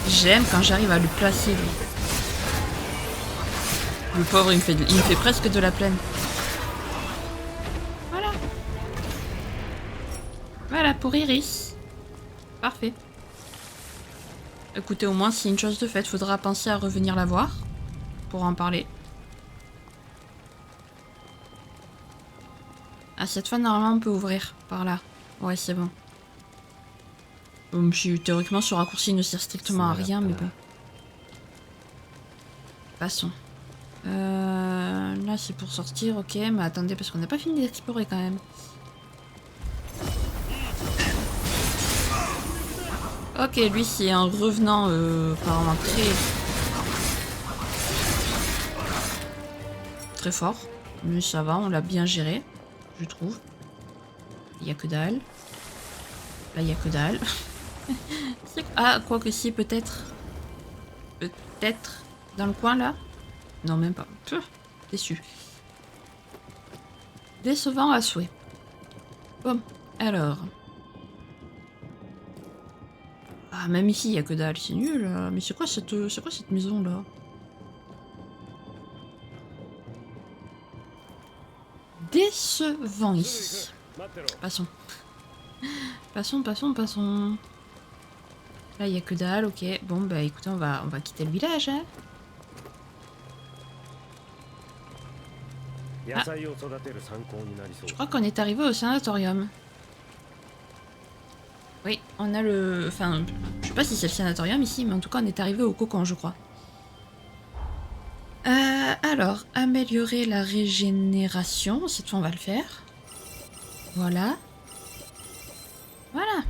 J'aime quand j'arrive à le placer, lui. Le pauvre, il me fait presque de la plaine. Voilà. Voilà, pour Iris. Parfait. Écoutez, au moins, si une chose de faite, faudra penser à revenir la voir. Pour en parler. Ah, cette fois, normalement, on peut ouvrir par là. Ouais, c'est bon. Théoriquement, ce raccourci ne sert strictement à rien, mais bon. Passons. Là, c'est pour sortir, ok. Mais attendez, parce qu'on n'a pas fini d'explorer quand même. Ok, lui, c'est un revenant apparemment très fort. Mais ça va, on l'a bien géré, je trouve. Il n'y a que dalle. Là, il n'y a que dalle. Ah, quoi que si, peut-être. Peut-être. Dans le coin, là. Non, même pas. Déçu. Décevant à souhait. Bon, alors. Ah, même ici, il n'y a que dalle, c'est nul. Mais c'est quoi cette maison, là? Décevant ici. Passons. Passons. Là, il n'y a que dalle, ok. Bon, bah écoutez, on va quitter le village, hein. Ah. Je crois qu'on est arrivé au sanatorium. Oui, on a le... Enfin, je sais pas si c'est le sanatorium ici, mais en tout cas, on est arrivé au cocon, je crois. Alors, améliorer la régénération. Cette fois, on va le faire. Voilà. Voilà.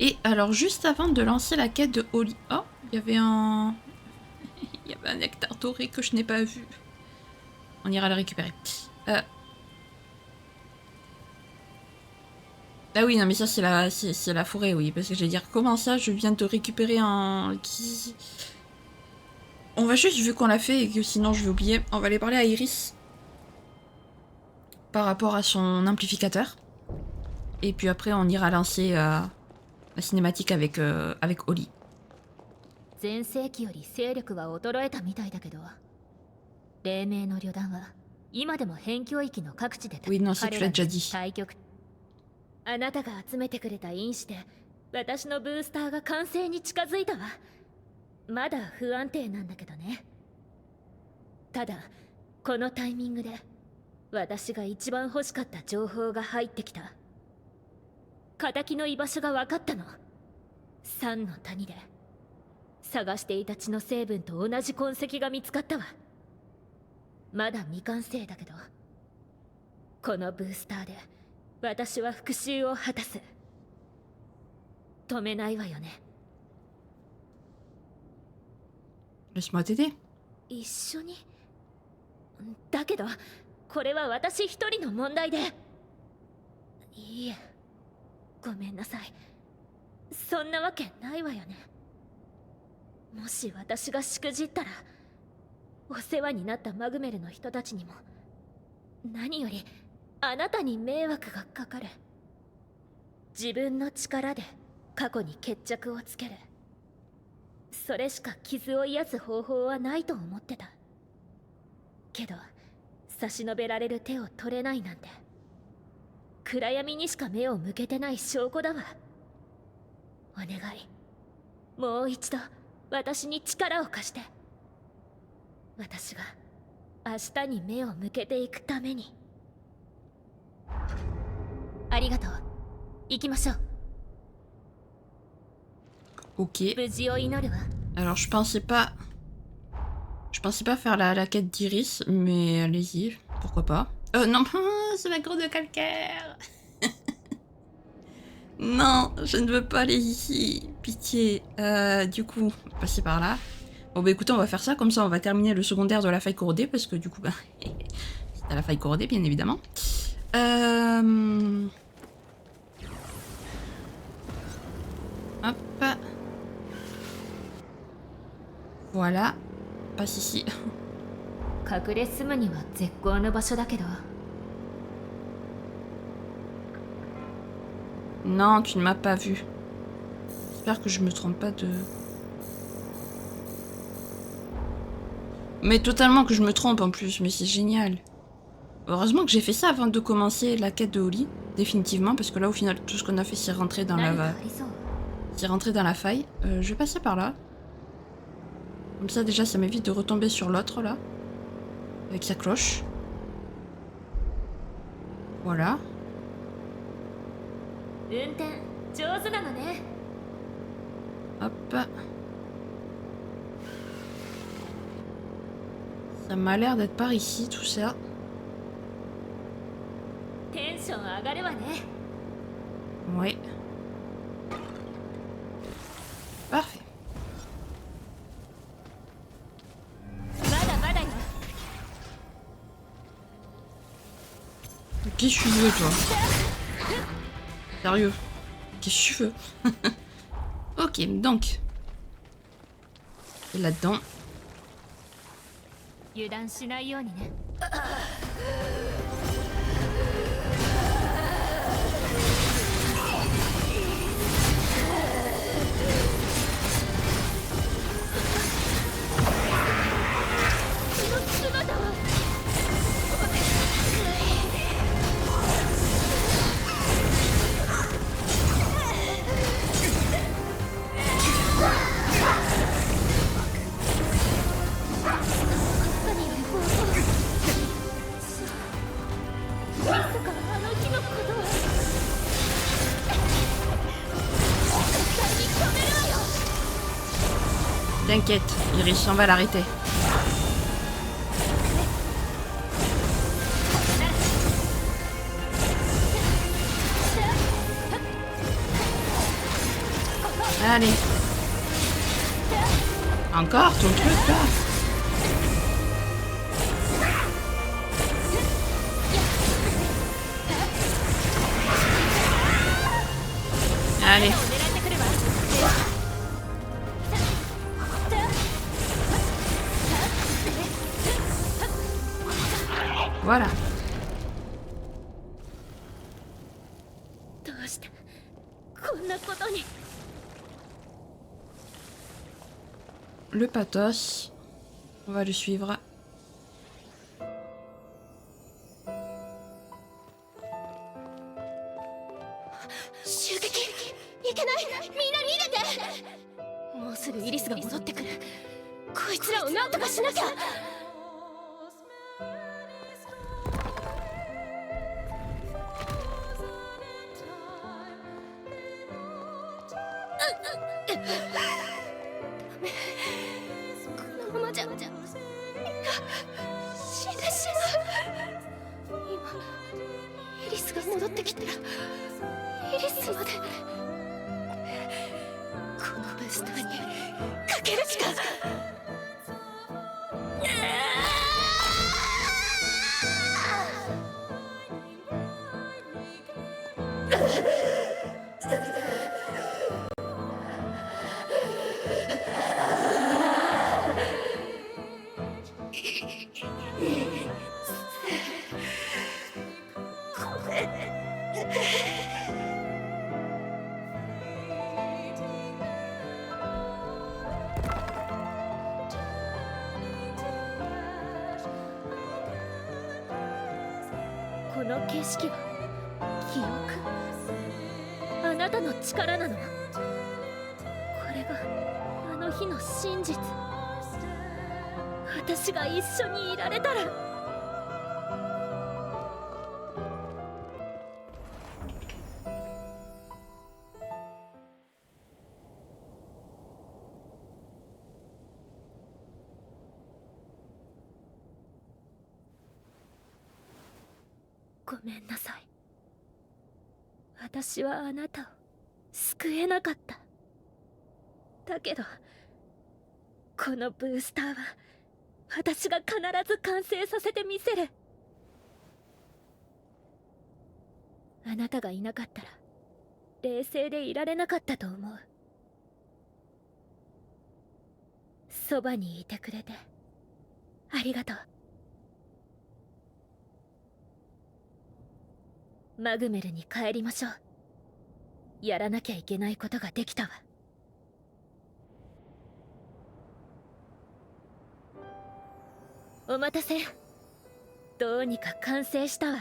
Et alors, juste avant de lancer la quête de Holly... Oh, il y avait un... Il y avait un nectar doré que je n'ai pas vu. On ira le récupérer. Ah oui, non, mais ça, c'est la forêt, oui. Parce que je vais dire, comment ça, je viens de récupérer un... On va juste, vu qu'on l'a fait et que sinon je vais oublier, on va aller parler à Iris. Par rapport à son amplificateur. Et puis après, on ira lancer la cinématique avec Holly. 前世紀より勢力は衰えたみたいだけど、黎明の旅団は今でも辺境域の各地で Oui, non, ça tu l'as déjà dit. 対局。あなたが集めてくれた因子で私のブースターが完成に近づいたわ。まだ不安定なんだけどね。ただこのタイミングで私が一番欲しかった情報が入ってきた。仇の居場所が分かったの。山の谷で探していた血の成分と同じ痕跡が見つかったわ。まだ未完成だけど、このブースターで私は復讐を果たす。止めないわよね。 Laisse-moi t'aider. 一緒に。だけどこれは私一人の問題で。いいえ、ごめんなさい。そんなわけないわよね。もし私がしくじったら、お世話になったマグメルの人たちにも、何よりあなたに迷惑がかかる。自分の力で過去に決着をつける。それしか傷を癒す方法はないと思ってた。けど差し伸べられる手を取れないなんて、暗闇にしか目を向けてない証拠だわ。お願い、もう一度私に力を貸して。私が明日に目を向けていくために。ありがとう。行きましょう。 Ok. 無事を祈るわ。 Alors je pensais pas faire la quête d'Iris, mais allez-y, pourquoi pas. Non, c'est ma grotte de calcaire. Non, je ne veux pas aller ici, pitié. Du coup, on va passer par là. Bon bah écoutez, on va faire ça, comme ça on va terminer le secondaire de la faille corrodée, parce que du coup, bah, c'est à la faille corrodée, bien évidemment. Hop. Voilà. Passe ici. 隠れ住むには絶好の場所だけど。 Non, tu ne m'as pas vu. J'espère que je me trompe pas de... Mais totalement que je me trompe en plus, mais c'est génial. Heureusement que j'ai fait ça avant de commencer la quête de Holly, définitivement, parce que là au final tout ce qu'on a fait c'est rentrer dans la... C'est rentrer dans la faille. Je vais passer par là. Comme ça déjà ça m'évite de retomber sur l'autre là. Avec sa cloche. Voilà. 運転上手なのね。 Hop. Ça m'a l'air d'être par ici tout ça. テンション上がるわね。 Ouais. Parfait. まだまだよ。 Qu'est-ce que tu veux toi? Sérieux? Qu'est-ce que tu veux? Ok, donc. Et là-dedans. 油断しないようにね。 T'inquiète, Iris, on va l'arrêter. Allez. Encore ton truc là. Allez. Voilà. どうしてこんなことに。 Le pathos. On va le suivre. 襲撃いけない、みんな逃げて。 もうすぐイリスが戻ってくる。こいつらを何とかしなきゃ。このままじゃ死んでしまう。今エリスが戻ってきたらエリスまでこのブースターにかけるしか。この景色は記憶？あなたの力なの？これがあの日の真実。私が一緒にいられたら。ごめんなさい。私はあなたを救えなかった。だけどこのブースターは私が必ず完成させてみせる。あなたがいなかったら冷静でいられなかったと思う。そばにいてくれてありがとう。マグメルに帰りましょう。やらなきゃいけないことができたわ。お待たせ。どうにか完成したわ。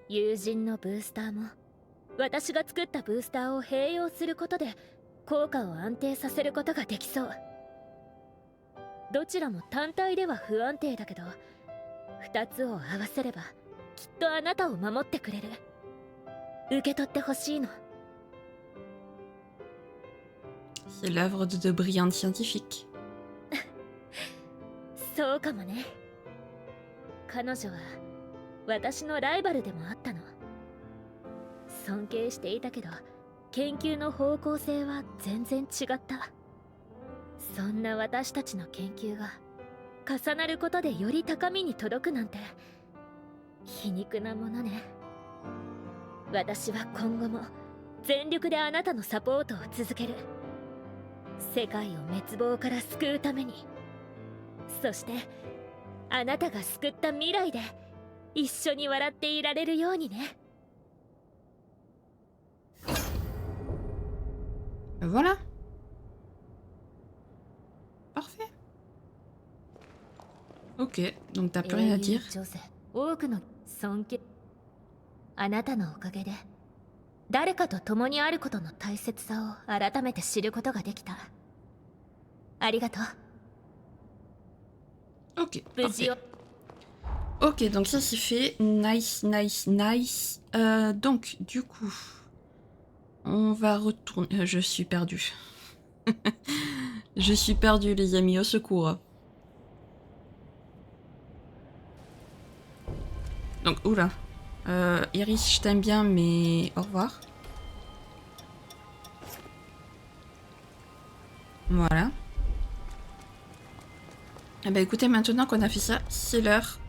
友人のブースターも私が作ったブースターを併用することで効果を安定させることができそう。どちらも単体では不安定だけど2つを合わせればきっとあなたを守ってくれる。受け取ってほしいの。C'est l'œuvre de brillantes scientifiques. そうかもね。彼女は私のライバルでもあったの。尊敬していたけど研究の方向性は全然違った。そんな私たちの研究が重なることでより高みに届くなんて皮肉なものね。私は今後も全力であなたのサポートを続ける。世界を滅亡から救うために。そしてあなたが救った未来で一緒に笑っていられるようにね。Voilà. Parfait. Ok, donc t'as plus rien à dire. 多くの尊敬。あなたのおかげで誰かと共にあることの大切さを改めて知ることができた。ありがとう。Ok, 無事 parfait. を。 Ok, donc ça c'est fait. Nice, nice, nice. Donc, du coup, on va retourner. Je suis perdu. Je suis perdu, les amis, au secours. Donc, oula. Iris, je t'aime bien, mais au revoir. Voilà. Eh ben écoutez, maintenant qu'on a fait ça, c'est l'heure.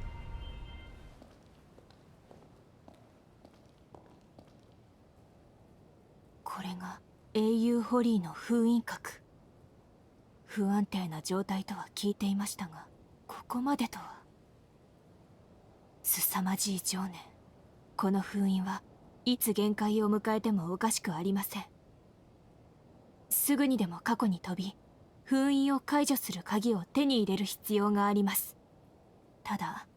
AU ホリーの封印閣。不安定な状態とは聞いていましたが、ここまでとは。凄まじい情念。この封印はいつ限界を迎えてもおかしくありません。すぐにでも過去に飛び、封印を解除する鍵を手に入れる必要があります。ただ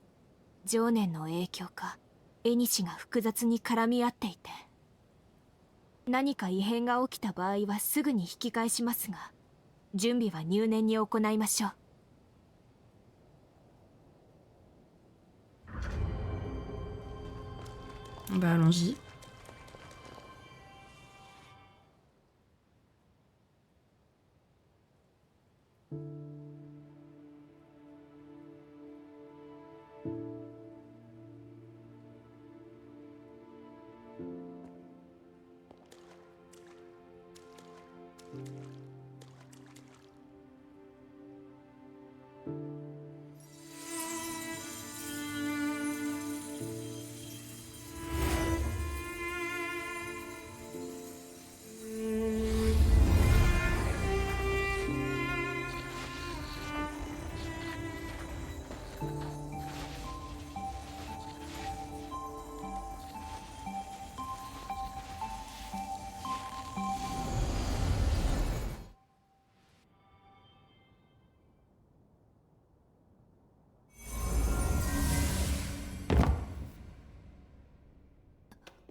情念の影響か縁が複雑に絡み合っていて、何か異変が起きた場合はすぐに引き返しますが、準備は入念に行いましょう。Bah allons-y.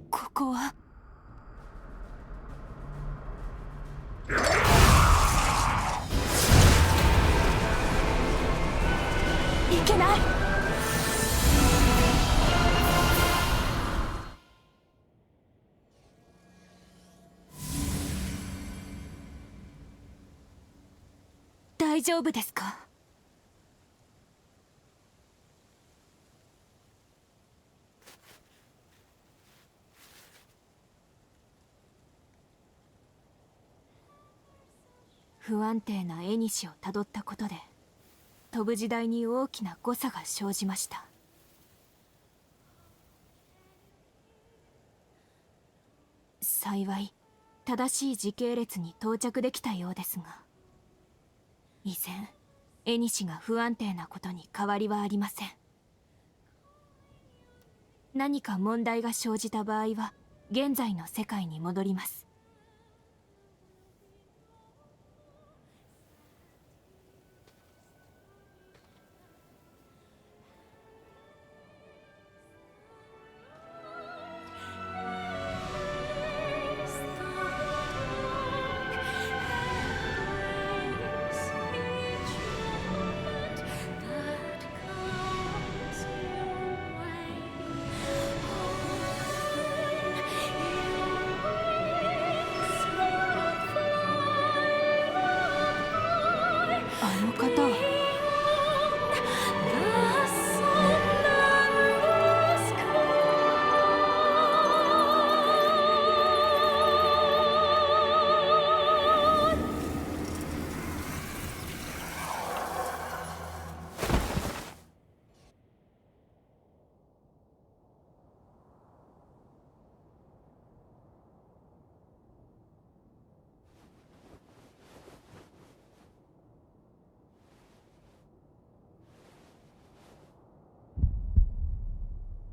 ここは。いけない。大丈夫ですか？不安定な縁をたどったことで飛ぶ時代に大きな誤差が生じました。幸い正しい時系列に到着できたようですが、依然縁が不安定なことに変わりはありません。何か問題が生じた場合は現在の世界に戻ります。あの方は。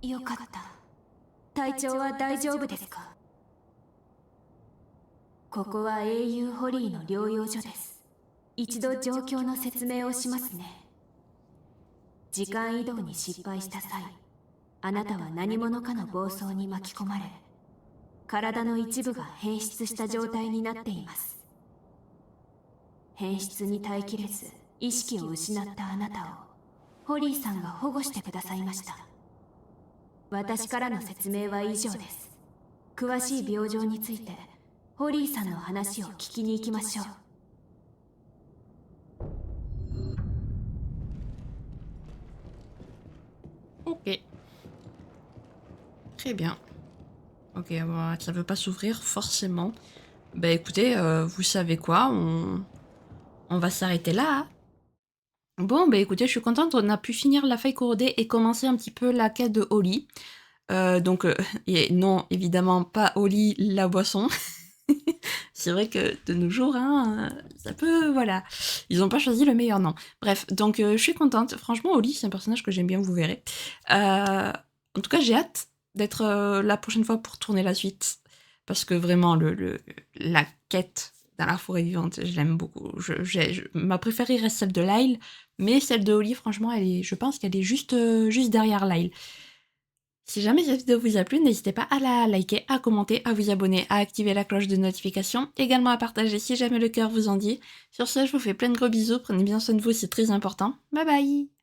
よかった。体調は大丈夫ですか？ここは英雄ホリーの療養所です。一度状況の説明をしますね。時間移動に失敗した際、あなたは何者かの暴走に巻き込まれ、体の一部が変質した状態になっています。変質に耐えきれず意識を失ったあなたをホリーさんが保護してくださいました。私からの説明は以上です。詳しい病状についてホリーさんの話を聞きに行きましょう。Ok. Très bien. Ok, bah, ça veut pas s'ouvrir forcément. Bah écoutez, vous savez quoi, on va s'arrêter là. Hein. Bon, bah écoutez, je suis contente, on a pu finir la faille corrodée et commencer un petit peu la quête de Holly. Donc, et non, évidemment, pas Holly la boisson. C'est vrai que de nos jours, hein, ça peut... Voilà. Ils n'ont pas choisi le meilleur nom. Bref, donc je suis contente. Franchement, Holly, c'est un personnage que j'aime bien, vous verrez. En tout cas, j'ai hâte d'être la prochaine fois pour tourner la suite. Parce que vraiment, la quête dans la forêt vivante, je l'aime beaucoup. Ma préférée reste celle de Lyle, mais celle de Holly, franchement, je pense qu'elle est juste derrière Lyle. Si jamais cette vidéo vous a plu, n'hésitez pas à la liker, à commenter, à vous abonner, à activer la cloche de notification, également à partager si jamais le cœur vous en dit. Sur ce, je vous fais plein de gros bisous, prenez bien soin de vous, c'est très important. Bye bye!